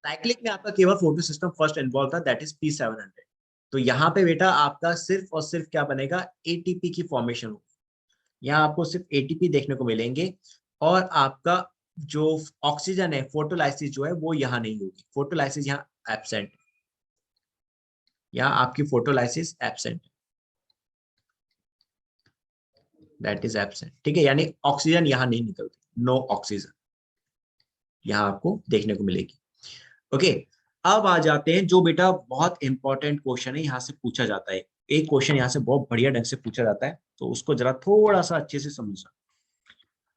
Cyclic में आपका केवल फोटो सिस्टम फर्स्ट इन्वॉल्व था, दैट इज P700। तो यहाँ पे बेटा आपका सिर्फ और सिर्फ क्या बनेगा, एटीपी की फॉर्मेशन होगी। यहाँ आपको सिर्फ एटीपी देखने को मिलेंगे, और आपका जो ऑक्सीजन है, फोटोलाइसिस जो है वो यहाँ नहीं होगी, फोटोलाइसिस यहाँ एब्सेंट, यहाँ आपकी photolysis absent, that is absent. ठीक है, यानी ऑक्सीजन यहाँ नहीं निकलती, नो ऑक्सीजन यहाँ आपको देखने को मिलेगी। ओके, अब आ जाते हैं जो बेटा बहुत इंपॉर्टेंट क्वेश्चन है, यहाँ से पूछा जाता है। एक क्वेश्चन यहाँ से बहुत बढ़िया ढंग से पूछा जाता है, तो उसको जरा थोड़ा सा अच्छे से समझना।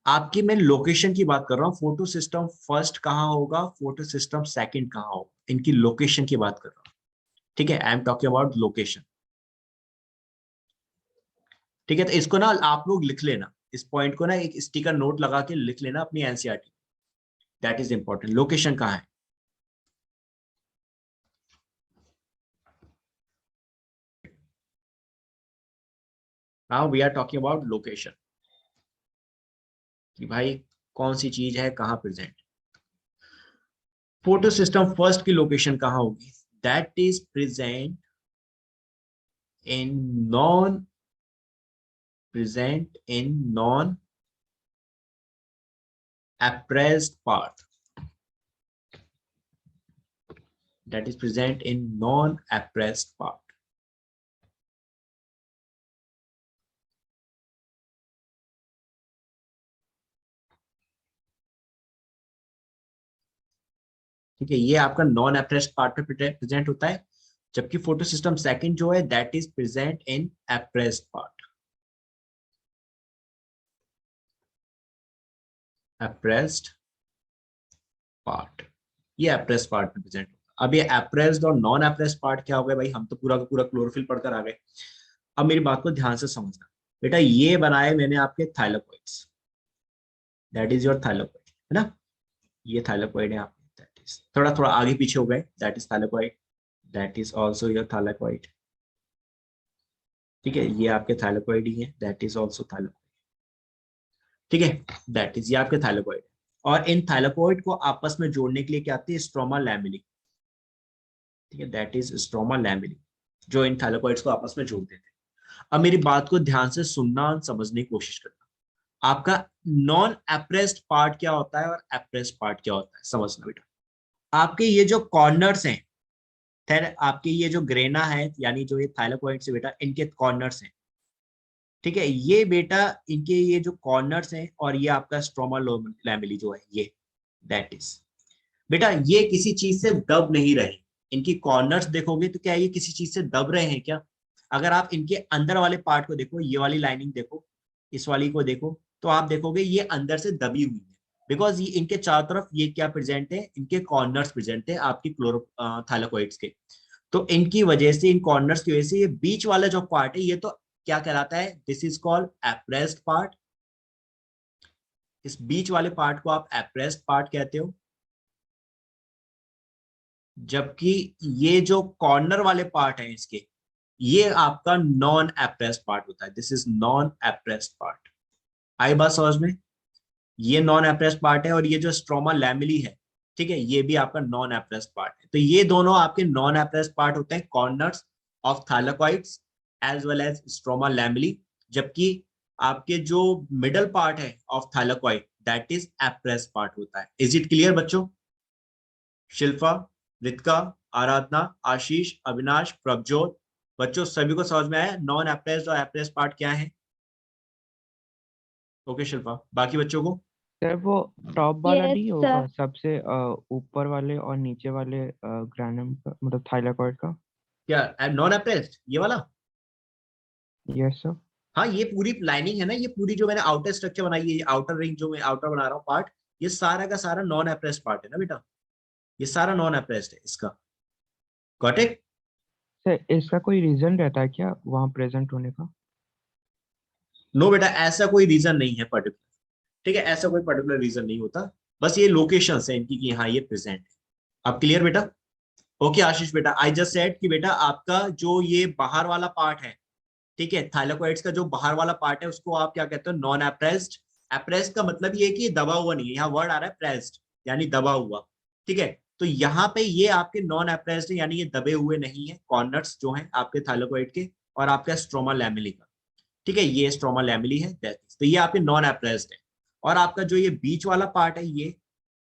आपकी मैं लोकेशन की बात कर रहा हूँ, फोटो सिस्टम फर्स्ट कहाँ होगा, फोटो सिस्टम सेकंड कहाँ होगा, इनकी लोकेशन की बात कर रहा हूँ। ठीक है, I am talking about location. ठीक है, तो इसको ना आप लोग लिख लेना, इस पॉइंट को ना एक स्टिकर नोट लगा के लिख लेना अपनी NCERT, that is important. Location कहाँ है? Now we are talking about location, कि भाई कौन सी चीज है, कहाँ प्रेजेंट। फोटो सिस्टम फर्स्ट की लोकेशन कहाँ होगी, that is present in non appraised part, that is present in non-appraised part। ठीक है, ये आपका नॉन एप्रेस्ड पार्ट में प्रेजेंट होता है, जबकि फोटो सिस्टम सेकंड जो है that is present in appressed part, appressed part, ये एप्रेस्ड पार्ट में प्रेजेंट होता है। अब ये एप्रेस्ड और नॉन एप्रेस्ड पार्ट क्या हो गया भाई, हम तो पूरा का पूरा क्लोरोफिल पढ़कर आ गए। अब मेरी बात को ध्यान से समझना बेटा, ये बनाए मैंने आपके थाइलाकोइड्स, दैट इज योर थाइलाकोइड, है ना, ये थाइलाकोइड है आपके, दैट इज थोड़ा थोड़ा आगे पीछे हो गए, that is thylakoid, that is also your thylakoid. ठीक है, ये आपके थाइलाकोइड ही है, दैट इज ऑल्सो थाइलाकोइड। ठीक है, दैट इज ये आपके थाइलाकोइड, और इन थाइलाकोइड को आपस में जोड़ने के लिए क्या आती है, स्ट्रोमा लैमेली। ठीक है, दैट इज स्ट्रोमा लैमेली, जो इन थाइलाकोइड्स को आपस में जोड़ देते हैं। अब मेरी बात को ध्यान से सुनना और समझने की कोशिश करना। आपका नॉन एप्रेस्ड पार्ट क्या होता है और एप्रेस्ड पार्ट क्या होता है, समझना बेटा। आपके ये जो कॉर्नर्स हैं, खैर आपके ये जो ग्रेना है, यानी जो ये थाइलाकोइड से बेटा, इनके कॉर्नर्स हैं। ठीक है, ये बेटा इनके ये जो कॉर्नर्स हैं, और ये आपका स्ट्रोमा लैमेली जो है ये, दैट इज बेटा ये किसी चीज से दब नहीं रहे। इनकी कॉर्नर्स देखोगे तो क्या ये किसी चीज से दब रहे हैं क्या? अगर आप इनके अंदर वाले पार्ट को देखो, ये वाली लाइनिंग देखो, इस वाली को देखो, तो आप देखोगे ये अंदर से दबी हुई है, बिकॉज ये इनके चारों तरफ ये क्या प्रेजेंट है, इनके कॉर्नर्स प्रेजेंट है आपकी क्लोरो थाइलाकोइड्स के। तो इनकी वजह से, इन कॉर्नर्स की वजह से, ये बीच वाला जो पार्ट है ये तो क्या कहलाता है, this is called appressed part. इस बीच वाले पार्ट को आप एप्रेस्ड पार्ट कहते हो, जबकि ये जो कॉर्नर वाले पार्ट है इसके, ये आपका नॉन एप्रेस्ड पार्ट होता है, this is non appressed part. आई बात समझ में? ये नॉन एप्रेस्ड पार्ट है, और ये जो स्ट्रोमा लैमेली है, ठीक है, ये भी आपका नॉन एप्रेस्ड पार्ट है। तो ये दोनों आपके नॉन एप्रेस्ड पार्ट होते हैं, corners of thylakoids as well as stroma lamellae. जबकि आपके जो मिडल पार्ट है of thylakoid, that is appressed part होता है। इज इट क्लियर बच्चों? शिल्पा, रितिका, आराधना, आशीष, अविनाश, प्रभजोत, बच्चों सभी को समझ में आया नॉन एप्रेस्ड और एप्रेस्ड पार्ट क्या है? ओके शिल्पा, बाकी बच्चों को? सर वो टॉप वाला यस नहीं सर। होगा, सबसे ऊपर वाले और नीचे वाले ग्रैनम का, मतलब थाइलाकॉइड का? क्या नॉन एप्रेस्ड ये वाला? Yes sir. हाँ, ये पूरी लाइनिंग है ना, ये पूरी जो मैंने आउटर स्ट्रक्चर बनाई है, ये आउटर रिंग जो मैं आउटर बना रहा हूँ पार्ट, ये सारा का सारा नॉन एप्रेस्ड पार्ट है ना बेटा, ये सारा नॉन एप्रेस्ड है इसका। Got it? सर इसका कोई रीजन रहता है क्या वहाँ प्रेजेंट होने का? नो बेटा, ऐसा कोई रीजन नहीं है पर्टिकुलर। ठीक है, ऐसा कोई पर्टिकुलर रीजन नहीं होता, बस ये लोकेशन है इनकी कि हाँ ये प्रेजेंट है। अब क्लियर बेटा? ओके आशीष बेटा, आई जस्ट सेड कि बेटा आपका जो ये बाहर वाला पार्ट है, ठीक है, थाइलाकोइड्स का जो बाहर वाला पार्ट है, उसको आप क्या कहते हो, नॉन एप्रेस्ड। एप्रेस्ड का मतलब ये है कि ये दबा हुआ नहीं है, यहाँ वर्ड आ रहा है प्रेस्ड, यानी दबा हुआ। ठीक है, तो यहाँ पे ये आपके नॉन अप्रेस्ड है, यानी ये दबे हुए नहीं है कॉर्नर्स जो हैं आपके थाइलेकोइड के, और आपका स्ट्रोमा लैमेली का, ठीक है, ये स्ट्रोमा लैमेली है, तो ये आपके नॉन अप्रेस्ड है। और आपका जो ये बीच वाला पार्ट है ये,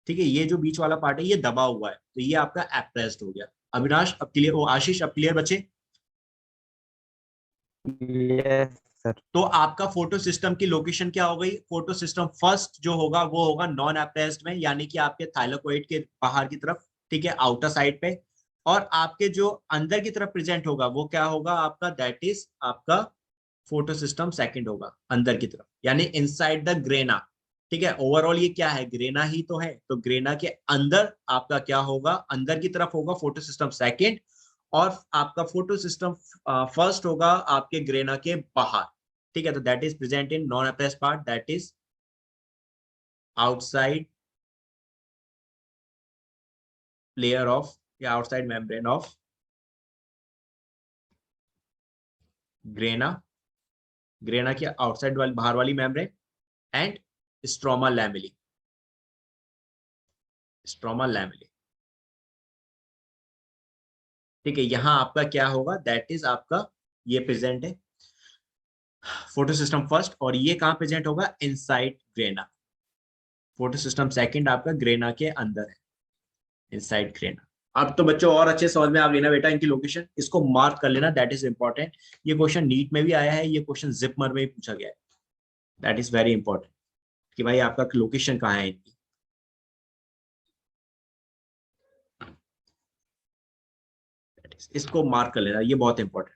ठीक है, ये जो बीच वाला पार्ट है ये दबा हुआ है, तो ये आपका अप्रेस्ड हो गया। अविनाश अब क्लियर, ओ आशीष अब क्लियर बचे? Yes sir. तो आपका फोटो सिस्टम की लोकेशन क्या हो गई? फोटो सिस्टम फर्स्ट जो होगा वो होगा नॉन अप्रेस्ड में, यानी कि आपके थाइलेकोइड के बाहर की तरफ, ठीक है, आउटर साइड पे। और आपके जो अंदर की तरफ प्रेजेंट होगा वो क्या होगा आपका? दैट इज आपका फोटो सिस्टम सेकंड होगा, अंदर की तरफ, यानी इनसाइड द ग्रेना। ठीक है, ओवरऑल ये क्या है? ग्रेना ही तो है, तो ग्रेना के अंदर आपका क्या होगा? अंदर की तरफ होगा फोटो सिस्टम सेकंड, और आपका फोटो सिस्टम फर्स्ट होगा आपके ग्रेना के बाहर। ठीक है, तो that is present in non appressed part, that is outside layer of, या outside membrane of grana, grana की आउटसाइड वाली, बाहर वाली membrane, and stroma lamellae, stroma lamellae. ठीक है, यहां आपका क्या होगा? दैट इज आपका ये प्रेजेंट है फोटो सिस्टम फर्स्ट, और ये कहां प्रेजेंट होगा? Inside grana. Photo system second आपका ग्रेना के अंदर है, इनसाइड ग्रेना। अब तो बच्चों और अच्छे समझ में आ गई ना बेटा इनकी लोकेशन, इसको मार्क कर लेना, दैट इज इंपॉर्टेंट। ये क्वेश्चन नीट में भी आया है, ये क्वेश्चन जिपमर में भी पूछा गया है, दैट इज वेरी इंपॉर्टेंट कि भाई आपका लोकेशन कहाँ है इनकी। इसको मार्क कर लेना, ये बहुत इंपॉर्टेंट।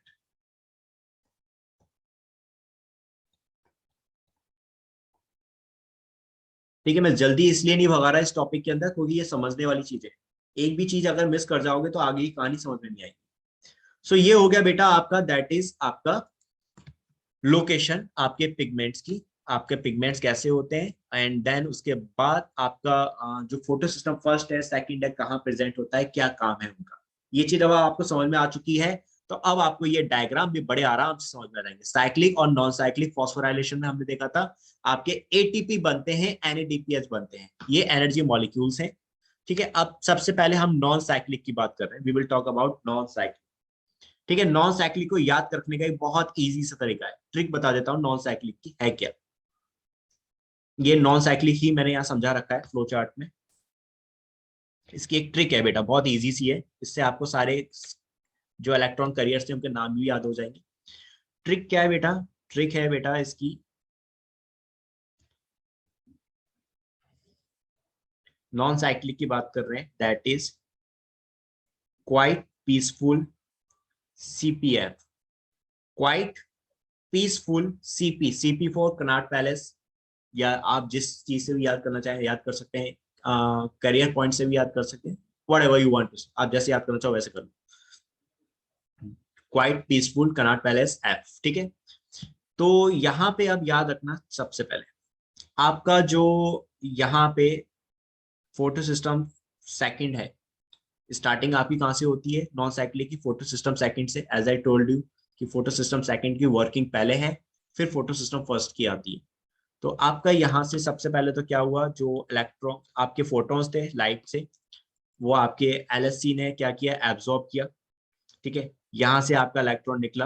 ठीक है, मैं जल्दी इसलिए नहीं भगा रहा इस टॉपिक के अंदर क्योंकि ये समझने वाली चीज है, एक भी चीज अगर मिस कर जाओगे तो आगे की कहानी समझ में नहीं आएगी। सो ये हो गया बेटा आपका, दैट इज आपका लोकेशन आपके पिगमेंट्स की, आपके पिगमेंट्स कैसे होते हैं, एंड देन उसके बाद आपका जो फोटो सिस्टम फर्स्ट है सेकंड है कहाँ प्रेजेंट होता है, क्या काम है उनका, ये चीज अब आपको समझ में आ चुकी है। तो अब आपको ये डायग्राम भी बड़े आराम से समझ में आ जाएंगे। साइक्लिक और नॉन साइक्लिक फॉस्फोराइलेशन में हमने देखा था आपके एटीपी बनते हैं, एनएडीपीएच बनते हैं, ये एनर्जी मॉलिक्यूल्स हैं। ठीक है, अब सबसे पहले हम नॉन साइक्लिक की बात कर रहे हैं, we will talk about non cyclic. ठीक है, नॉन साइक्लिक को याद रखने का एक बहुत इजी सा तरीका है, ट्रिक बता देता हूँ नॉन साइक्लिक की है क्या। ये नॉन साइक्लिक ही मैंने यहाँ समझा रखा है फ्लो चार्ट में। इसकी एक ट्रिक है बेटा, बहुत इजी सी है, इससे आपको सारे जो इलेक्ट्रॉन करियर्स थे उनके नाम भी याद हो जाएंगे। ट्रिक क्या है बेटा? ट्रिक है बेटा इसकी, नॉन साइक्लिक की बात कर रहे हैं, that is quite peaceful CPF, quite peaceful CP, CP for Connaught Place, या आप जिस चीज से भी याद करना चाहें याद कर सकते हैं, करियर पॉइंट से भी याद कर सकते हैं, व्हाटएवर यू वांट टू, आप जैसे याद करना चाहो वैसे कर लो। Quite peaceful Connaught Place F, ठीक है। तो यहाँ पे अब याद रखना सबसे पहले आपका जो यहाँ पे फोटो सिस्टम सेकंड है, स्टार्टिंग आपकी कहाँ से होती है नॉन साइक्लिक की? फोटो सिस्टम सेकंड से, एज आई टोल्ड यू कि फोटो सिस्टम सेकंड की वर्किंग पहले है, फिर फोटो सिस्टम फर्स्ट की आती है। तो आपका यहाँ से सबसे पहले तो क्या हुआ, जो इलेक्ट्रॉन आपके फोटोन्स थे लाइट से, वो आपके एलएससी ने क्या किया? एब्जॉर्ब किया। ठीक है, यहाँ से आपका इलेक्ट्रॉन निकला,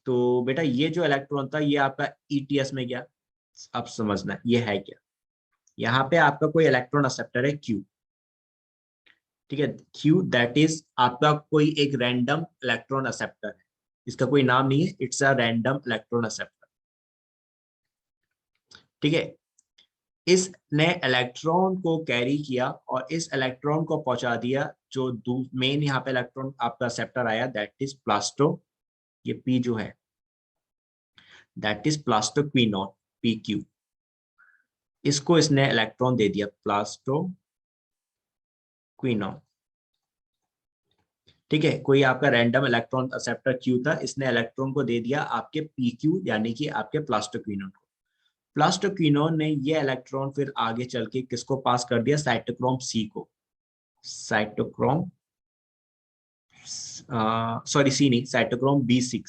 तो बेटा ये जो इलेक्ट्रॉन था ये आपका ईटीएस में गया। अब समझना ये है क्या, यहाँ पे आपका कोई इलेक्ट्रॉन एक्सेप्टर है क्यू। ठीक है, क्यू दैट इज आपका कोई एक रैंडम इलेक्ट्रॉन एक्सेप्टर है, इसका कोई नाम नहीं है, it's a random electron acceptor. ठीक है, इसने इलेक्ट्रॉन को कैरी किया और इस इलेक्ट्रॉन को पहुंचा दिया, जो मेन यहाँ पे इलेक्ट्रॉन आपका एक्सेप्टर आया दैट इज प्लास्टो, ये पी जो है that is plastoquinone, P Q, इसको इसने इलेक्ट्रॉन दे दिया प्लास्टोक्विनोन। ठीक है, कोई आपका रैंडम इलेक्ट्रॉन एक्सेप्टर क्यू था, इसने इलेक्ट्रॉन को दे दिया आपके पी क्यू यानी कि आपके प्लास्टोक्विनोन को। प्लास्टोक्विनोन ने ये इलेक्ट्रॉन फिर आगे चल के किसको पास कर दिया? साइटोक्रोम सी को, साइटोक्रोम सॉरी सी नहीं, साइटोक्रोम B6,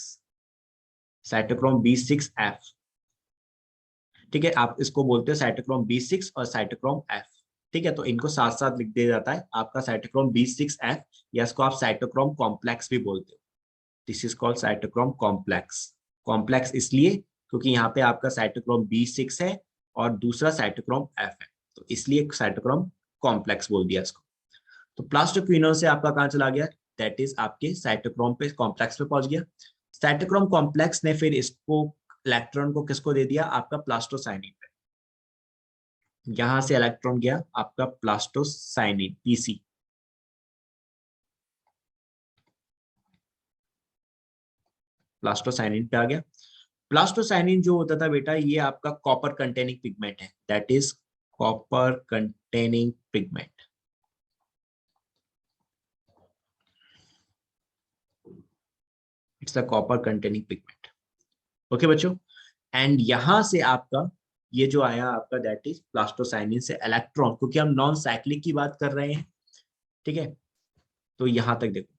साइटोक्रोम B6F। ठीक है, आप इसको बोलते हो साइटोक्रोम B6 और साइटोक्रोम F। ठीक है, तो इनको साथ साथ लिख दिया जाता है आपका साइटोक्रोम B6F, या इसको आप साइटोक्रोम कॉम्प्लेक्स भी बोलते हो। This is called cytochrome complex. Complex इसलिए क्योंकि यहाँ पे आपका साइटोक्रोम B6 है और दूसरा साइटोक्रोम F है, तो इसलिए साइटोक्रोम कॉम्प्लेक्स बोल दिया इसको। तो प्लास्टोक्विनोन से आपका कहाँ चला गया, दैट इज आपके साइटोक्रोम पे कॉम्प्लेक्स पे पहुंच गया। साइटोक्रोम कॉम्प्लेक्स ने फिर इसको इलेक्ट्रॉन को किसको दे दिया, आपका प्लास्टोसाइनिन पे। यहां से इलेक्ट्रॉन गया आपका प्लास्टोसाइनिन PC, प्लास्टोसाइनिन पे आ गया। प्लास्टोसाइनिन जो होता था बेटा, ये आपका कॉपर कंटेनिंग पिगमेंट है, that is copper containing pigment. It's a copper containing pigment. Okay बच्चों, एंड यहां से आपका ये जो आया आपका दैट इज प्लास्टोसाइनिन से इलेक्ट्रॉन, क्योंकि हम नॉन साइक्लिक की बात कर रहे हैं, ठीक है। तो यहां तक देखो,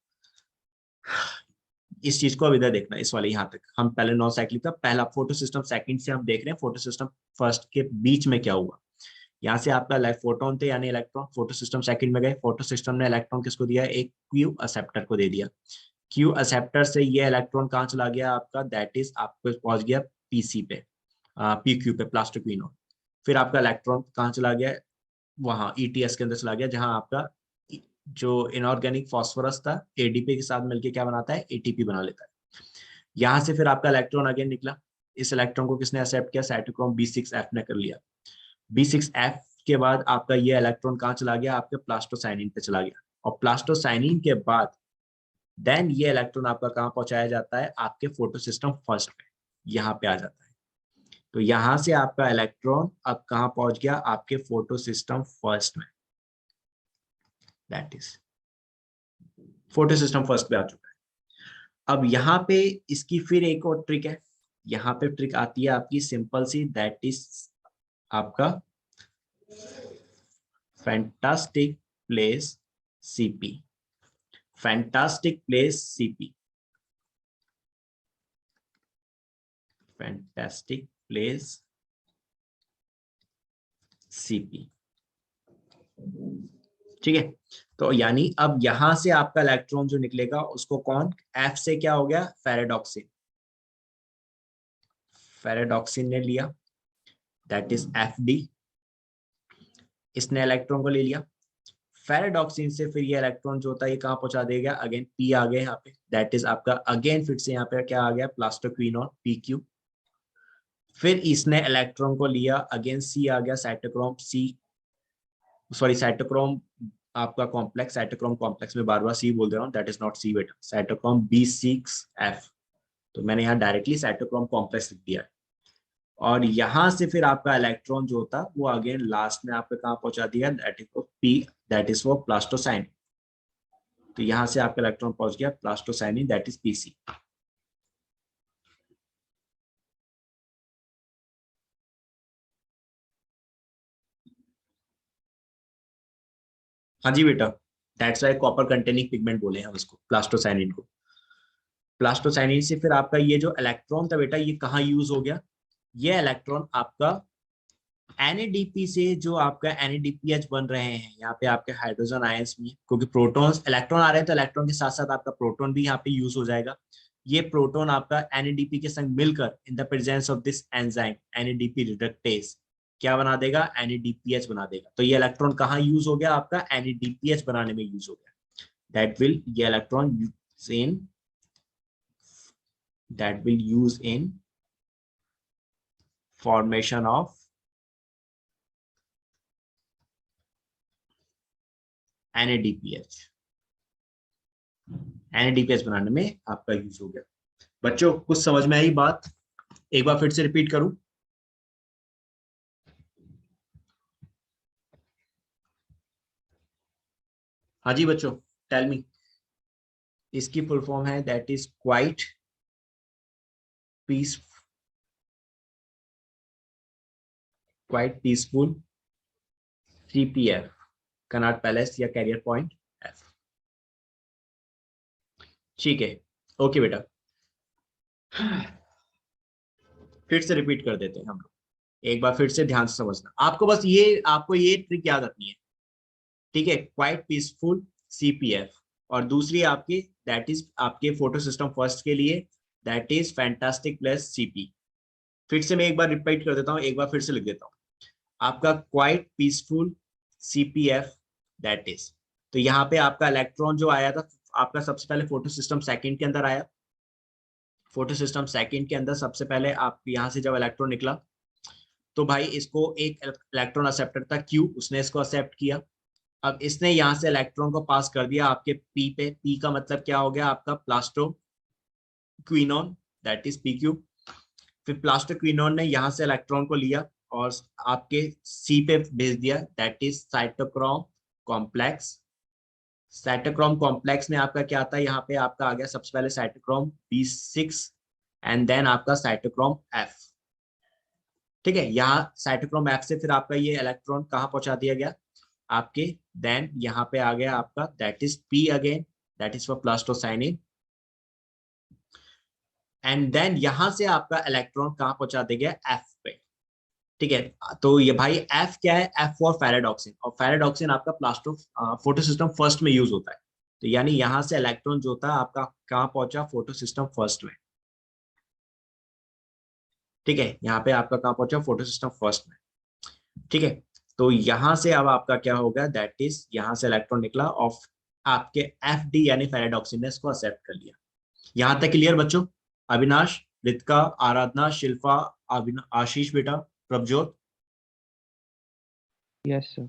इस चीज को अब इधर देखना, इस वाले यहाँ तक हम पहले नॉन साइक्लिक था, पहला फोटो सिस्टम सेकंड से हम देख रहे हैं फोटो सिस्टम फर्स्ट के बीच में क्या हुआ। यहाँ से आपका लाइक फोटोन थे यानी इलेक्ट्रॉन, फोटो सिस्टम सेकंड में गए, फोटो सिस्टम ने इलेक्ट्रॉन किसको दिया, एक क्यू एक्सेप्टर को दे दिया। क्यू एक्सेप्टर से ये इलेक्ट्रॉन कहाँ चला गया आपका, दैट इज आपको पहुंच गया PC पे, PQ पे, प्लास्टोक्विनोन। फिर आपका इलेक्ट्रॉन कहाँ चला गया, वहां ETS के अंदर चला गया, जहां आपका जो इनऑर्गेनिक फास्फोरस था ADP के साथ मिलकर क्या बनाता है, ATP बना लेता है। यहां से फिर आपका इलेक्ट्रॉन अगेन निकला, इस इलेक्ट्रॉन को किसने एक्सेप्ट किया, साइटोक्रोम B6F ने कर लिया। B6F के बाद आपका ये इलेक्ट्रॉन कहाँ चला गया, आपके प्लास्टोसाइनिन पे चला गया, और प्लास्टोसाइनिन के बाद देन ये इलेक्ट्रॉन आपका कहाँ पहुंचाया जाता है, आपके फोटो सिस्टम फर्स्ट पे, यहाँ पे आ जाता है। तो यहां से आपका इलेक्ट्रॉन अब कहाँ पहुंच गया, आपके फोटो सिस्टम फर्स्ट में, that is photo system first पे आ चुका है। अब यहाँ पे इसकी फिर एक और ट्रिक है, यहाँ पे ट्रिक आती है आपकी सिंपल सी, दैट इज आपका fantastic place CP, fantastic place CP, fantastic place CP, ठीक है। तो यानी अब यहां से आपका इलेक्ट्रॉन जो निकलेगा उसको कौन, F से क्या हो गया, फेरेडॉक्सिन, फेरेडॉक्सिन ने लिया, दैट इज FD, इसने इलेक्ट्रॉन को ले लिया। फेरेडॉक्सिन से फिर ये इलेक्ट्रॉन जो होता है ये कहाँ पहुंचा देगा, अगेन P आ गया यहाँ पे, दैट इज आपका अगेन फिर से यहाँ पे क्या आ गया, प्लास्टोक्विनोन PQ। फिर इसने इलेक्ट्रॉन को लिया, अगेन C आ गया, साइटोक्रोम C, सॉरी साइटोक्रोम आपका कॉम्प्लेक्स, साइटोक्रोम कॉम्प्लेक्स में बार बार C बोल दे रहा हूँ, दैट इज नॉट C बेटा, साइटोक्रोम B6F। तो मैंने यहाँ डायरेक्टली साइटोक्रोम कॉम्प्लेक्स लिख दिया है। और यहां से फिर आपका इलेक्ट्रॉन जो होता वो अगेन लास्ट में आपका कहाँ पहुंचा दिया, that is P, that is वो प्लास्टोसाइनिन। तो यहां से आपका इलेक्ट्रॉन पहुंच गया प्लास्टोसाइनिन, दैट इज PC। हाँ जी बेटा, that's why copper containing pigment बोले हैं उसको, प्लास्टोसाइनिन को। प्लास्टोसाइनिन से फिर आपका ये जो इलेक्ट्रॉन था बेटा, ये कहाँ यूज हो गया, ये इलेक्ट्रॉन आपका NADP से जो आपका NADPH बन रहे हैं, यहाँ पे आपके हाइड्रोजन आयंस भी हैं, क्योंकि प्रोटॉन्स इलेक्ट्रॉन आ रहे हैं तो इलेक्ट्रॉन के साथ साथ आपका प्रोटॉन भी यहाँ पे यूज हो जाएगा। ये प्रोटॉन आपका NADP के संग मिलकर in the presence of this enzyme NADP reductase क्या बना देगा, NADPH बना देगा। तो ये इलेक्ट्रॉन कहाँ यूज हो गया, आपका NADPH बनाने में यूज हो गया। दैट विल ये electron use in, that will use in formation of NADPH, NADPH बनाने में आपका यूज हो गया। बच्चों कुछ समझ में आई बात, एक बार फिर से रिपीट करूं, हाँ जी बच्चों टेल मी। इसकी फुल फॉर्म है that is quite peace, quite peaceful CPF, Connaught Place या कैरियर पॉइंट F। ठीक है, ओके बेटा, फिर से रिपीट कर देते हैं हम लोग, एक बार फिर से ध्यान से समझना, आपको बस ये आपको ये ट्रिक याद रखनी है। ठीक है, क्वाइट पीसफुल CPF। और दूसरी आपकी दैट इज आपके फोटो सिस्टम फर्स्ट के लिए that is fantastic plus CP। फिर से मैं एक बार रिपीट कर देता हूँ, एक बार फिर से लिख देता हूँ, आपका quite peaceful CPF that is. तो यहाँ पे आपका इलेक्ट्रॉन जो आया था आपका सबसे पहले फोटो सिस्टम सेकंड के अंदर आया। फोटो सिस्टम सेकंड के अंदर सबसे पहले आप यहाँ से जब इलेक्ट्रॉन निकला तो भाई इसको एक इलेक्ट्रॉन एक्सेप्टर था Q, उसने इसको एक्सेप्ट किया। अब इसने यहाँ से इलेक्ट्रॉन को पास कर दिया आपके P पे। P का मतलब क्या हो गया आपका plaster quinone that is PQ। फिर प्लास्टो क्विनोन ने यहाँ से इलेक्ट्रॉन को लिया और आपके C पे भेज दिया that is cytochrome complex. Cytochrome complex में आपका क्या आता है, यहाँ पे आपका आ गया सबसे पहले साइटोक्रोम B6 एंड देन आपका साइटोक्रोम F। ठीक है, यहाँ साइटोक्रोम F से फिर आपका ये इलेक्ट्रॉन कहाँ पहुंचा दिया गया आपके, देन यहाँ पे आ गया आपका that is P again that is for plastocyanin. And then यहां से आपका इलेक्ट्रॉन कहाँ पहुंचा दिया गया F पे। ठीक है, तो ये भाई F क्या है, F फॉर फेराडॉक्सिन। और फेराडॉक्सिन आपका प्लास्टो फोटो सिस्टम फर्स्ट में यूज होता है। तो यानी यहां से इलेक्ट्रॉन जो था आपका कहाँ पहुंचा, फोटो सिस्टम फर्स्ट में। ठीक है, यहाँ पे आपका कहाँ पहुंचा, फोटो सिस्टम फर्स्ट में। ठीक है, तो यहां से अब आपका क्या होगा दैट इज यहाँ से इलेक्ट्रॉन निकला ऑफ आपके FD यानी फेराडॉक्सिन ने इसको एक्सेप्ट कर लिया। यहां तक क्लियर बच्चों? अविनाश, रितिका, आराधना, शिल्पा, आशीष बेटा, प्रभजोत। Yes sir.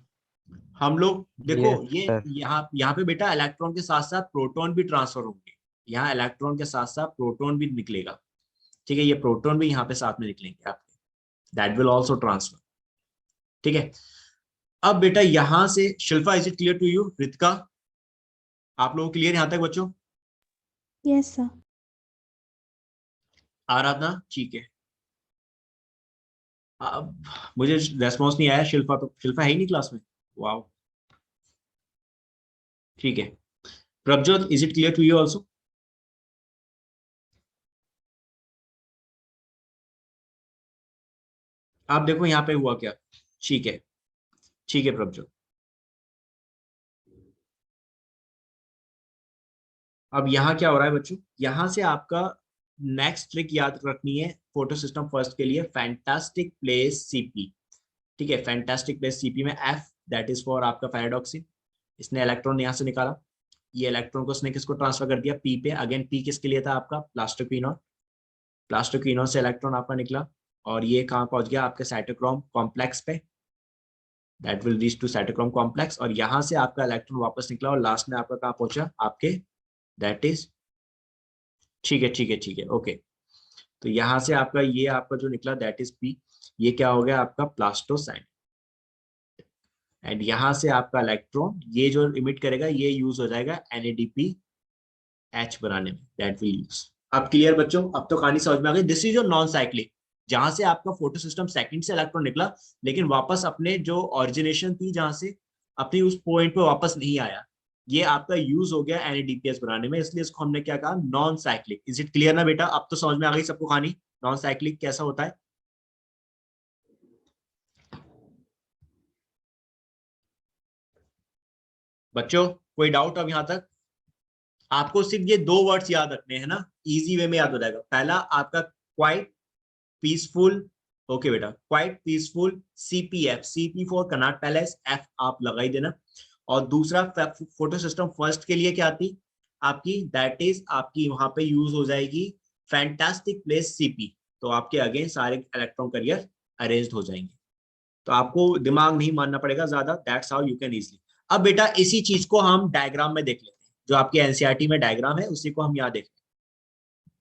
हम लोग देखो यस ये सर। यहाँ यहाँ पे बेटा इलेक्ट्रॉन के साथ साथ प्रोटॉन भी ट्रांसफर होंगे। यहाँ इलेक्ट्रॉन के साथ साथ प्रोटॉन भी निकलेगा। ठीक है, ये प्रोटॉन भी यहाँ पे साथ में निकलेंगे आपके, दैट विल ऑल्सो ट्रांसफर। ठीक है, अब बेटा यहां से Shilpa, is it clear to you? Ritika, आप लोगों क्लियर यहाँ तक बच्चों? Yes sir. आराधना ठीक है। अब मुझे रेस्पॉन्स नहीं आया, शिल्पा तो शिल्पा है ही नहीं क्लास में। वाह, ठीक है। Prabhjot, is it clear to you also? आप देखो यहाँ पे हुआ क्या। ठीक है, ठीक है प्रभजोत। अब यहाँ क्या हो रहा है बच्चों, यहाँ से आपका नेक्स्ट ट्रिक याद रखनी है फोटो सिस्टम फर्स्ट के लिए, फैंटास्टिक प्लेस CP। ठीक है, फैंटास्टिक प्लेस CP में F दैट इज फॉर आपका पैराडॉक्सिन। इसने इलेक्ट्रॉन यहाँ से निकाला, ये इलेक्ट्रॉन को उसने किसको ट्रांसफर कर दिया, P पे। अगेन P किसके लिए था आपका, प्लास्टोक्विनोन। प्लास्टोक्विनोन से इलेक्ट्रॉन आपका निकला और ये कहाँ पहुंच गया आपके साइटोक्रोम कॉम्प्लेक्स पे, that will reach to cytochrome complex. और यहाँ से आपका इलेक्ट्रॉन वापस निकला और लास्ट में आपका कहाँ पहुंचा आपके, दैट इज, ठीक है ठीक है ठीक है ओके। तो यहाँ से आपका ये आपका जो निकला दैट इज P, ये क्या हो गया आपका प्लास्टोसाइन। एंड यहाँ से आपका इलेक्ट्रॉन ये जो इमिट करेगा ये यूज हो जाएगा NADPH बनाने में, दैट विल यूज। अब क्लियर बच्चों? अब तो कहानी समझ में आ गई। This is your non cyclic, जहां से आपका फोटो सिस्टम सेकंड से इलेक्ट्रॉन निकला लेकिन वापस अपने जो ऑरिजिनेशन थी जहां से अपनी उस पॉइंट पे वापस नहीं आया, ये आपका यूज हो गया NADPH बनाने में, इसलिए इसको हमने क्या कहा, non cyclic. Is it clear ना बेटा? अब तो समझ में आ गई सबको कहानी, नॉन साइक्लिक कैसा होता है। बच्चों कोई डाउट अब यहां तक? आपको सिर्फ ये दो वर्ड्स याद रखने हैं ना, इजी वे में याद हो जाएगा। पहला आपका क्वाइट पीसफुल, ओके बेटा, quite peaceful CPF, CP for Connaught palace, F आप लगा ही देना। और दूसरा फोटो सिस्टम फर्स्ट के लिए क्या आती आपकी, दैट इज आपकी वहां पे यूज हो जाएगी फैंटास्टिक प्लेस CP। तो आपके अगेन सारे इलेक्ट्रॉन करियर अरेंज हो जाएंगे। तो आपको दिमाग नहीं मानना पड़ेगा ज्यादा, that's how you can easily. अब बेटा इसी चीज को हम डायग्राम में देख लेते हैं, जो आपके NCERT में डायग्राम है उसी को हम यहाँ देख लेते हैं।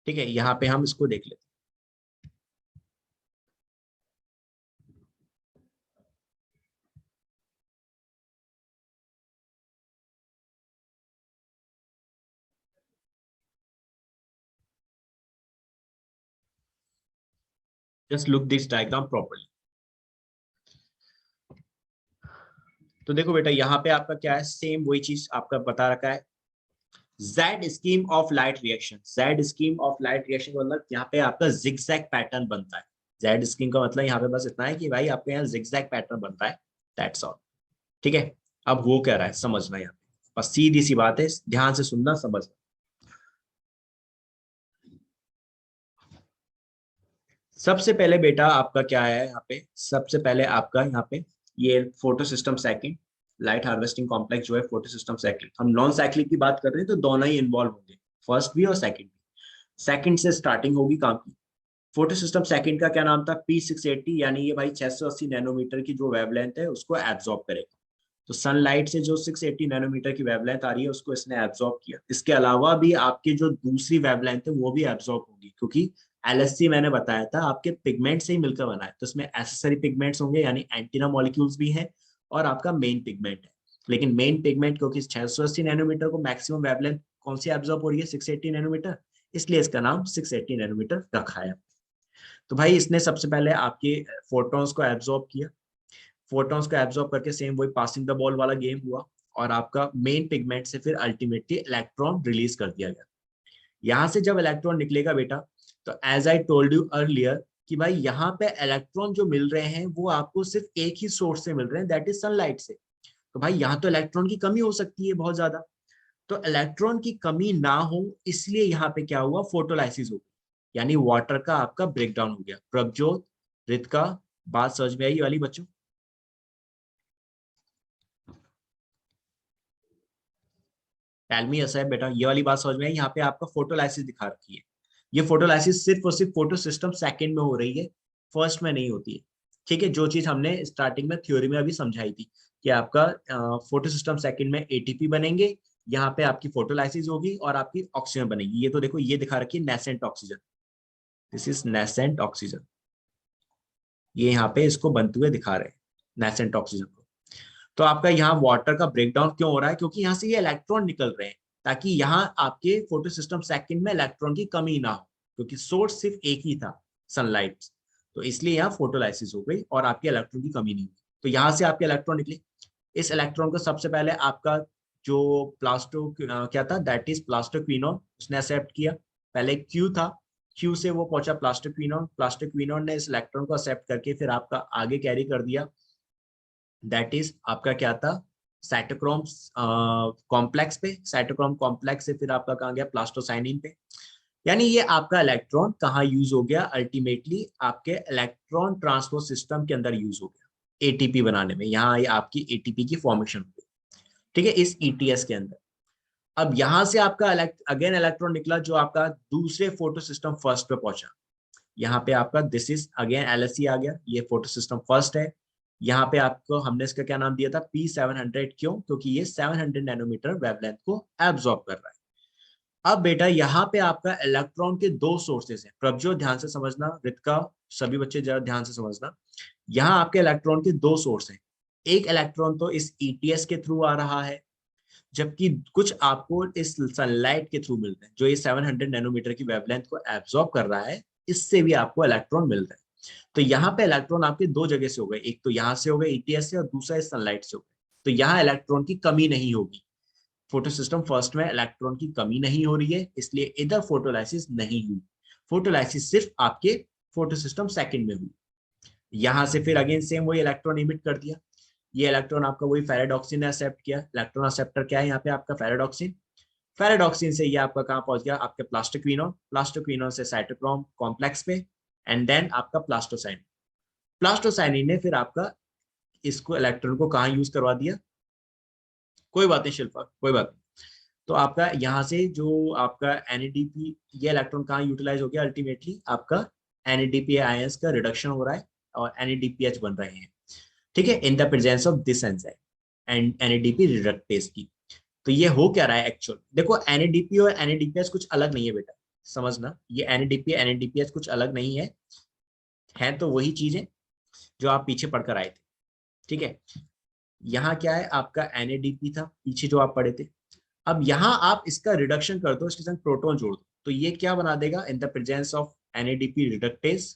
ठीक है, यहाँ पे हम इसको देख लेते हैं। Just look this diagram properly. तो देखो बेटा यहाँ पे आपका क्या है, सेम वही चीज आपका बता रखा है, Z scheme of light reaction. Z scheme of light reaction का मतलब यहाँ पे आपका जिगजैग पैटर्न बनता है। Z स्कीम का मतलब यहाँ पे बस इतना है कि भाई आपके यहाँ जिगजैग पैटर्न बनता है, दैट्स ऑल। ठीक है, अब वो कह रहा है समझना, यहाँ पे बस सीधी सी बात है, ध्यान से सुनना समझना। सबसे पहले बेटा आपका क्या है यहाँ पे, सबसे पहले आपका यहाँ पे ये photo system second, light harvesting complex जो है फोटो सिस्टम सेकंड। हम नॉन साइक्लिक की बात कर रहे हैं तो दोनों ही इन्वॉल्व होंगे, फर्स्ट भी और सेकंड भी। सेकंड से स्टार्टिंग होगी काम की। फोटो सिस्टम सेकंड का क्या नाम था, P680, यानी ये भाई 680 नैनोमीटर की जो वेवलेंथ है उसको एब्जॉर्ब करेगा। तो सनलाइट से जो 680 नैनोमीटर की वेवलेंथ आ रही है उसको इसने एब्जॉर्ब किया। इसके अलावा भी आपकी जो दूसरी वेवलेंथ है वो भी एब्जॉर्ब होगी, क्योंकि LSC मैंने बताया था आपके पिगमेंट से ही मिलकर बना है, तो इसमें एसेसरी पिगमेंट्स होंगे यानी एंटीना मॉलिक्यूल्स भी हैं, और आपका मेन पिगमेंट है। लेकिन मेन पिगमेंट क्योंकि 680 नैनोमीटर को मैक्सिमम वेवलेंथ कौन सी एब्जॉर्ब हो रही है, 680 नैनोमीटर, इसलिए इसका नाम 680 नैनोमीटर रखा है। तो भाई इसने सबसे पहले आपके फोटॉन्स को एब्जॉर्ब किया। फोटॉन्स को एब्जॉर्ब करके सेम वही पासिंग द बॉल वाला गेम हुआ, और आपका मेन पिगमेंट से फिर अल्टीमेटली इलेक्ट्रॉन रिलीज कर दिया गया। यहाँ से जब इलेक्ट्रॉन निकलेगा बेटा, तो as I told you earlier कि भाई यहाँ पे इलेक्ट्रॉन जो मिल रहे हैं वो आपको सिर्फ एक ही सोर्स से मिल रहे हैं, दैट इज सनलाइट से। तो भाई यहाँ तो इलेक्ट्रॉन की कमी हो सकती है बहुत ज्यादा, तो इलेक्ट्रॉन की कमी ना हो इसलिए यहाँ पे क्या हुआ, फोटोलाइसिस हो गई, यानी वाटर का आपका ब्रेकडाउन हो गया। प्रभजोत, रितिका, बात समझ में आई वाली बच्चों? टेलमी ऐसा है बेटा, ये वाली बात समझ में आई? यहाँ पे आपका फोटोलाइसिस दिखा रखी है। ये फोटोलाइसिस सिर्फ और सिर्फ फोटो सिस्टम सेकंड में हो रही है, फर्स्ट में नहीं होती है। ठीक है, जो चीज हमने स्टार्टिंग में थ्योरी में अभी समझाई थी कि आपका फोटो सिस्टम सेकंड में ATP बनेंगे, यहाँ पे आपकी फोटोलाइसिस होगी और आपकी ऑक्सीजन बनेगी। ये तो देखो ये दिखा रखी है nascent oxygen, this is nascent oxygen. ये यहाँ पे इसको बनते हुए दिखा रहे हैं नेसेंट ऑक्सीजन को। तो आपका यहाँ वाटर का ब्रेकडाउन क्यों हो रहा है, क्योंकि यहाँ से ये इलेक्ट्रॉन निकल रहे हैं, ताकि यहाँ आपके फोटो सिस्टम सेकंड में इलेक्ट्रॉन की कमी ना हो, क्योंकि सोर्स सिर्फ एक ही था, सनलाइट। तो इसलिए यहाँ फोटोलाइसिस हो गई और आपके इलेक्ट्रॉन की कमी नहीं हुई। तो यहाँ से आपके इलेक्ट्रॉन निकले। इस इलेक्ट्रॉन को सबसे पहले आपका जो प्लास्टो क्या था, दैट इज प्लास्टोक्विनोन, उसने एक्सेप्ट किया। पहले क्यू था, क्यू से वो पहुंचा प्लास्टोक्विनोन, प्लास्टोक्विनोन ने इस इलेक्ट्रॉन को एक्सेप्ट करके फिर आपका आगे कैरी कर दिया, दैट इज आपका क्या था, साइटोक्रोम कॉम्प्लेक्स पे। साइटोक्रोम कॉम्प्लेक्स से फिर आपका कहाँ गया, प्लास्टोसाइनिन पे। यानी ये आपका इलेक्ट्रॉन कहाँ यूज हो गया, अल्टीमेटली आपके इलेक्ट्रॉन ट्रांसपोर्ट सिस्टम के अंदर यूज हो गया, ATP बनाने में। यहाँ ये आपकी ATP की फॉर्मेशन हुई, ठीक है, इस ETS के अंदर। अब यहां से आपका अगेन इलेक्ट्रॉन निकला जो आपका दूसरे फोटो सिस्टम फर्स्ट पे पहुंचा। यहाँ पे आपका दिस इज अगेन LSE आ गया, ये फोटो सिस्टम फर्स्ट है। यहाँ पे आपको हमने इसका क्या नाम दिया था, P700, क्यों, क्योंकि ये 700 नैनोमीटर वेवलेंथ को एब्जॉर्ब कर रहा है। अब बेटा यहाँ पे आपका इलेक्ट्रॉन के दो सोर्सेस हैं, प्रभजोत ध्यान से समझना, रितिका सभी बच्चे जरा ध्यान से समझना। यहाँ आपके इलेक्ट्रॉन के दो सोर्स हैं। एक इलेक्ट्रॉन तो इस ETS के थ्रू आ रहा है, जबकि कुछ आपको इस सनलाइट के थ्रू मिलते हैं, जो ये 700 नैनोमीटर की वेवलेंथ को एब्जॉर्ब कर रहा है, इससे भी आपको इलेक्ट्रॉन मिलता है। तो यहाँ पे इलेक्ट्रॉन आपके दो जगह से हो गए, एक तो यहाँ से हो गए ETS से, और दूसरा इस सनलाइट से हो गए। तो यहाँ इलेक्ट्रॉन की कमी नहीं होगी, फोटो सिस्टम फर्स्ट में इलेक्ट्रॉन की कमी नहीं हो रही है, इसलिए इधर फोटोलाइसिस नहीं हुई। फोटोलाइसिस सिर्फ आपके फोटो सिस्टम सेकंड में हुई। यहां से फिर अगेन सेम वही इलेक्ट्रॉन इमिट कर दिया। ये इलेक्ट्रॉन आपका वही फेराडॉक्सिन ने एक्सेप्ट किया। इलेक्ट्रॉन एक्सेप्टर क्या है यहाँ पे आपका, फेराडॉक्सिन। फेराडॉक्सिन से ये आपका कहाँ पहुंच गया, आपके प्लास्टोक्विनोन, प्लास्टोक्विनोन से साइटोक्रोम कॉम्प्लेक्स पे, एंड देन आपका प्लास्टोसाइनिन। प्लास्टोसाइनिन ने फिर आपका इसको इलेक्ट्रॉन को कहाँ यूज करवा दिया, कोई बात नहीं शिल्पा, कोई बात नहीं। तो आपका यहाँ से जो आपका NADP, ये इलेक्ट्रॉन कहाँ यूटिलाइज हो गया, अल्टीमेटली आपका NADP आयंस का रिडक्शन हो रहा है और NADPH बन रहे हैं, ठीक है, in the presence of this enzyme and NADP reductase की। तो ये हो क्या रहा है एक्चुअल, देखो NADP और NADPH कुछ अलग नहीं है बेटा, समझना, ये NADP NADPH कुछ अलग नहीं है तो वही चीजें जो आप पीछे पढ़कर आए थे, ठीक है। यहाँ क्या है, आपका NADP था पीछे जो आप पढ़े थे। अब यहाँ आप इसका रिडक्शन कर दो, इसके संग प्रोटॉन जोड़ दो, तो ये क्या बना देगा, in the presence of NADP reductase,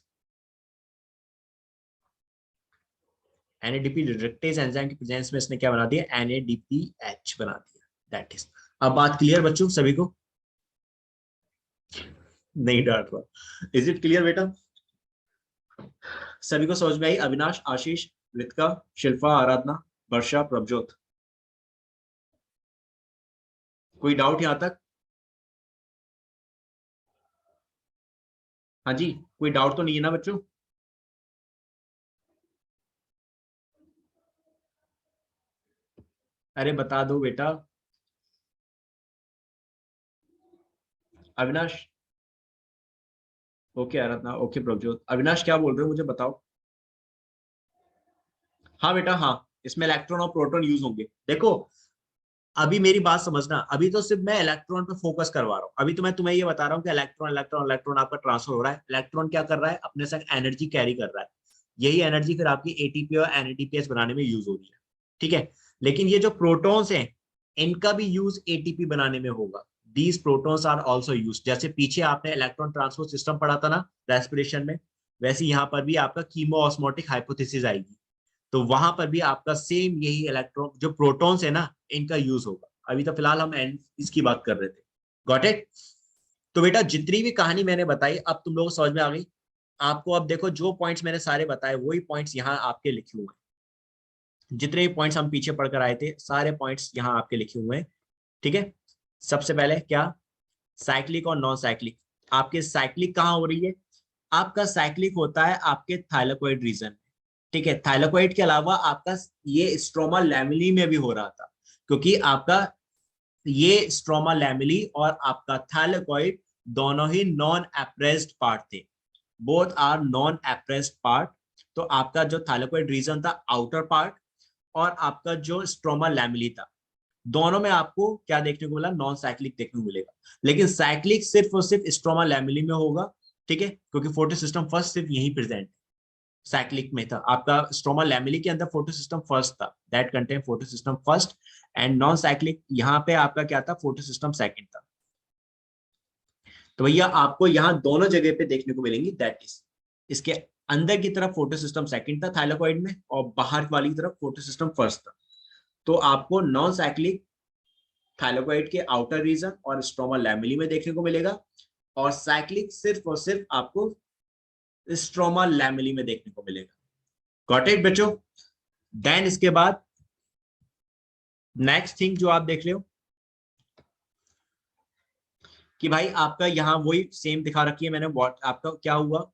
NADP reductase enzyme की प्रेजेंस में इसने क्या बना दिया, NADPH बना दिया, दैट इज। अब बात क्लियर बच्चों सभी को, नहीं डांट रहा, इज इट क्लियर बेटा, सभी को समझ में आई? अविनाश, आशीष, रितिका, शिल्पा, आराधना, वर्षा, प्रभजोत, कोई डाउट यहां तक? हाँ जी, कोई डाउट तो नहीं है ना बच्चों? अरे बता दो बेटा। अविनाश, ओके आराधना, ओके प्रभजोत। अविनाश क्या बोल रहे हो मुझे बताओ। हाँ बेटा हाँ, इसमें इलेक्ट्रॉन और प्रोटॉन यूज होंगे। देखो अभी मेरी बात समझना, अभी तो सिर्फ मैं इलेक्ट्रॉन पे फोकस करवा रहा हूँ। अभी तो मैं तुम्हें ये बता रहा हूँ कि इलेक्ट्रॉन इलेक्ट्रॉन इलेक्ट्रॉन आपका ट्रांसफर हो रहा है। इलेक्ट्रॉन क्या कर रहा है, अपने संग एनर्जी कैरी कर रहा है। यही एनर्जी फिर आपकी एटीपी और एनएडीपीएस बनाने में यूज हो रही है। ठीक है, लेकिन ये जो प्रोटॉन्स हैं इनका भी यूज एटीपी बनाने में होगा। These protons are also use. जैसे पीछे आपने इलेक्ट्रॉन ट्रांसपोर्ट सिस्टम पढ़ा था ना रेस्पिरेशन में, वैसे यहाँ पर भी आपका कीमो ऑस्मोटिक हाइपोथेसिस आएगी। तो वहां पर भी आपका सेम यही इलेक्ट्रॉन जो प्रोटॉन्स है ना इनका यूज होगा। अभी तो फिलहाल हम इसकी बात कर रहे थे। Got it? तो बेटा जितनी भी कहानी मैंने बताई अब तुम लोगों को समझ में आ गई। आपको अब देखो जो पॉइंट्स मैंने सारे बताए वही पॉइंट्स यहाँ आपके लिखे हुए हैं। जितने भी पॉइंट्स हम पीछे पढ़कर आए थे सारे पॉइंट्स यहाँ आपके लिखे हुए हैं। ठीक है, सबसे पहले क्या, साइक्लिक और नॉन साइक्लिक। आपके साइक्लिक कहाँ हो रही है? आपका साइक्लिक होता है आपके थाइलेकोइड रीजन। ठीक है, थाइलेकोइड के अलावा आपका ये स्ट्रोमा लैमेली में भी हो रहा था, क्योंकि आपका ये स्ट्रोमा लैमेली और आपका थाइलेकोइड दोनों ही नॉन एप्रेस्ड पार्ट थे। Both are non appressed part. तो आपका जो थाइलेकोइड रीजन था आउटर पार्ट, और आपका जो स्ट्रोमा लैमेली था, दोनों में आपको क्या देखने को मिला, नॉन साइक्लिक देखने को मिलेगा। लेकिन साइक्लिक सिर्फ और सिर्फ स्ट्रोमा लैमेली में होगा। ठीक है, क्योंकि फोटो सिस्टम फर्स्ट सिर्फ यही प्रेजेंट साइक्लिक में था। आपका स्ट्रोमा लैमेली के अंदर फोटो सिस्टम फर्स्ट था, that contain photo system first. And non cyclic यहाँ पे आपका क्या था, फोटो सिस्टम सेकंड था। तो भैया आपको यहाँ दोनों जगह पे देखने को मिलेंगी। दैट इज, इसके अंदर की तरफ फोटो सिस्टम सेकंड था थाइलेकोइड में, और बाहर वाली तरफ फोटो सिस्टम फर्स्ट था। तो आपको नॉन साइक्लिक थाइलेकोइड के आउटर रीजन और स्ट्रोमा लैमेली में देखने को मिलेगा, और साइक्लिक सिर्फ और सिर्फ आपको स्ट्रोमा लैमेली में देखने को मिलेगा। गॉट इट बच्चों? देन इसके बाद नेक्स्ट थिंग जो आप देख रहे हो कि भाई आपका यहाँ वही सेम दिखा रखी है मैंने। आपका क्या हुआ,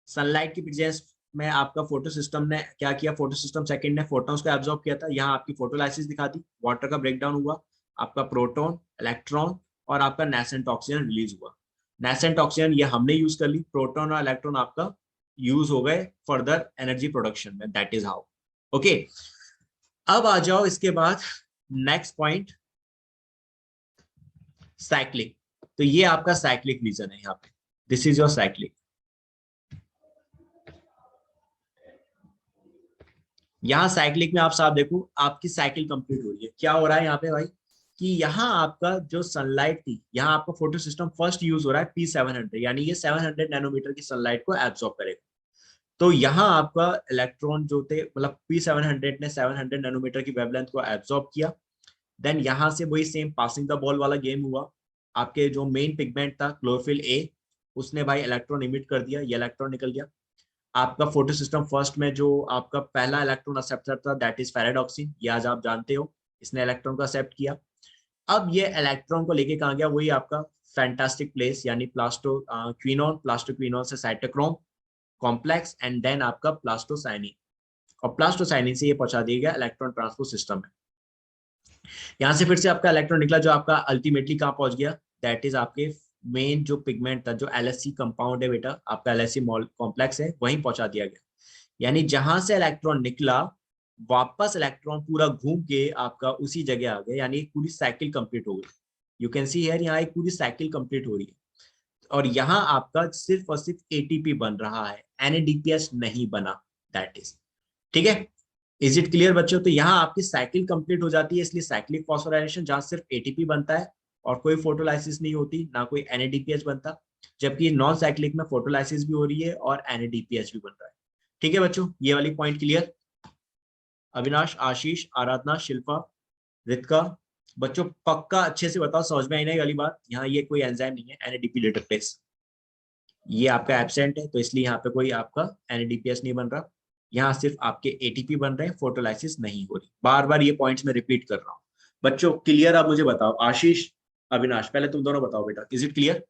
सनलाइट की प्रेजेंस में आपका फोटो सिस्टम ने क्या किया, फोटो सिस्टम सेकंड ने फोटॉन्स को एब्जॉर्ब किया था। यहाँ आपकी फोटोलाइसिस दिखा दी, वाटर का ब्रेकडाउन हुआ, आपका प्रोटॉन इलेक्ट्रॉन और आपका नेसेंट ऑक्सीजन रिलीज हुआ। नेसेंट ऑक्सीजन ये हमने यूज कर ली, प्रोटॉन और इलेक्ट्रॉन आपका यूज हो गए फर्दर एनर्जी प्रोडक्शन में। That is how. ओके, अब आ जाओ इसके बाद नेक्स्ट पॉइंट, साइक्लिक। तो ये आपका साइक्लिक रीजन है यहाँ पे, दिस इज योर साइक्लिक। यहाँ साइक्लिक में आप साफ देखो आपकी साइकिल कंप्लीट हो रही है। क्या हो रहा है यहाँ पे भाई, कि यहाँ आपका जो सनलाइट थी, यहाँ आपका फोटो सिस्टम फर्स्ट यूज हो रहा है P700, यानी ये 700 नैनोमीटर की सनलाइट को एब्सॉर्ब करेगा। तो यहाँ आपका इलेक्ट्रॉन जो थे, मतलब P700 ने 700 नैनोमीटर की वेवलेंथ को एब्सॉर्ब किया। देन यहाँ से वही सेम पासिंग द बॉल वाला गेम हुआ। आपके जो मेन पिगमेंट था क्लोरोफिल ए, उसने भाई इलेक्ट्रॉन इमिट कर दिया, ये इलेक्ट्रॉन निकल गया। आपका फोटो सिस्टम फर्स्ट में जो आपका पहला इलेक्ट्रॉन एक्सेप्टर था दैट इज फेराडॉक्सिन, ये आज आप जानते हो, इसने इलेक्ट्रॉन को एक्सेप्ट किया। अब ये इलेक्ट्रॉन को लेके कहाँ गया, वही आपका फैंटास्टिक प्लेस यानी प्लास्टोक्विनोन, प्लास्टोक्विनोन से साइटोक्रोम कॉम्प्लेक्स, एंड देन आपका प्लास्टोसाइनिन, और प्लास्टोसाइनिन से ये पहुंचा दिया गया इलेक्ट्रॉन ट्रांसपोर्ट सिस्टम में। यहाँ से फिर से आपका इलेक्ट्रॉन निकला जो आपका अल्टीमेटली कहाँ पहुंच गया, दैट इज आपके मेन जो पिगमेंट था, जो एलएससी कंपाउंड है बेटा, आपका एलएससी कॉम्प्लेक्स है, वहीं पहुंचा दिया गया। यानी जहां से इलेक्ट्रॉन निकला वापस इलेक्ट्रॉन पूरा घूम के आपका उसी जगह आ गया, यानी पूरी साइकिल कंप्लीट हो गई। यू कैन सी हियर, यहाँ एक पूरी साइकिल कंप्लीट हो रही है। और यहाँ आपका सिर्फ और सिर्फ एटीपी बन रहा है, एनएडीपीएस नहीं बना। दैट इज, ठीक है, इज इट क्लियर बच्चों? तो यहाँ आपकी साइकिल कंप्लीट हो जाती है, इसलिए साइक्लिक फॉस्फोराइलेशन, जहां सिर्फ एटीपी बनता है और कोई फोटोलाइसिस नहीं होती, ना कोई एनएडीपीएच बनता। जबकि नॉन साइक्लिक में फोटोलाइसिस भी हो रही है और एनएडीपीएच भी बन रहा है। ठीक है बच्चों, ये वाली पॉइंट क्लियर? अविनाश, आशीष, आराधना, शिल्पा, रितिका, बच्चों पक्का अच्छे से बताओ, समझ में आई ना वाली बात? यहाँ ये कोई एंजाइम नहीं है एनएडीपी लेटरप्लेस, ये आपका एब्सेंट है, तो इसलिए यहाँ पे कोई आपका एनएडीपीएस नहीं बन रहा। यहाँ सिर्फ आपके एटीपी बन रहे हैं, फोटोलाइसिस नहीं हो रही। बार बार ये पॉइंट्स में रिपीट कर रहा हूँ बच्चों, क्लियर? आप मुझे बताओ, आशीष अविनाश, पहले तुम दोनों बताओ बेटा, इज इट क्लियर?